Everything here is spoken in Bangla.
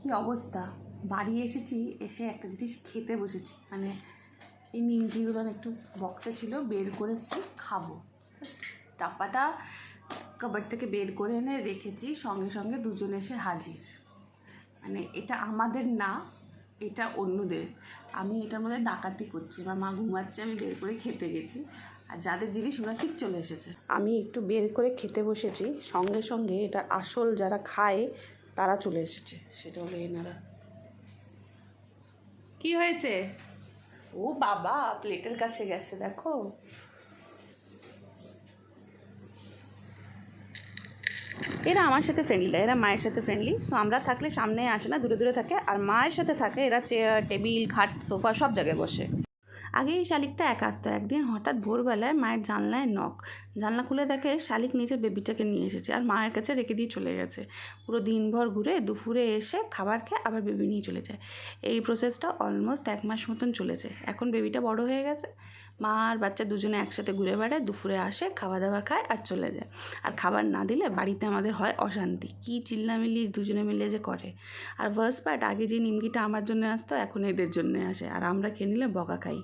কি অবস্থা, বাড়ি এসেছি, এসে একটা জিনিস খেতে বসেছি। মানে এই নিমকিগুলো একটু বক্সে ছিল, বের করেছি, খাবো। ডাব্বাটা কাবাড থেকে বের করে এনে রেখেছি, সঙ্গে সঙ্গে দুজন এসে হাজির। মানে এটা আমাদের না, এটা অন্যদের। আমি এটার মধ্যে ডাকাতি করছি, আমার মা ঘুমাচ্ছে, আমি বের করে খেতে গেছি, আর যাদের জিনিস ওরা ঠিক চলে এসেছে। আমি একটু বের করে খেতে বসেছি, সঙ্গে সঙ্গে এটা আসল যারা খায় তারা চলে এসেছে। সেটা হলো এনারা। কি হয়েছে? ও বাবা, প্লেটের কাছে গেছে, দেখো। এরা আমার সাথে ফ্রেন্ডলি না, এরা মায়ের সাথে ফ্রেন্ডলি। সো আমরা থাকলে সামনে আসে না, দূরে দূরে থাকে। আর মায়ের সাথে থাকে এরা চেয়ার, টেবিল, খাট, সোফা সব জায়গায় বসে। আগে এই শালিকটা একা আসতো। একদিন হঠাৎ ভোরবেলায় মায়ের জানলায় নক। জানলা খুলে দেখে শালিক নিজের বেবিটাকে নিয়ে এসেছে আর মায়ের কাছে রেখে দিয়ে চলে গেছে। পুরো দিনভর ঘুরে দুপুরে এসে খাবার খেয়ে আবার বেবি নিয়ে চলে যায়। এই প্রসেসটা অলমোস্ট 1 মাস মতন চলেছে। এখন বেবিটা বড় হয়ে গেছে, মা আর বাচ্চা দুজনে একসাথে ঘুরে বেড়ায়, দুপুরে আসে, খাওয়া দাওয়া খায় আর চলে যায়। আর খাবার না দিলে বাড়িতে আমাদের হয় অশান্তি, কী চিল্লামিল্লি দুজনে মিলে যে করে। আর ফার্স্ট পার্ট, আগে যে নিমকিটা আমার জন্য আসতো এখন এদের জন্য আসে, আর আমরা খেয়ে নিলে বকা খাই।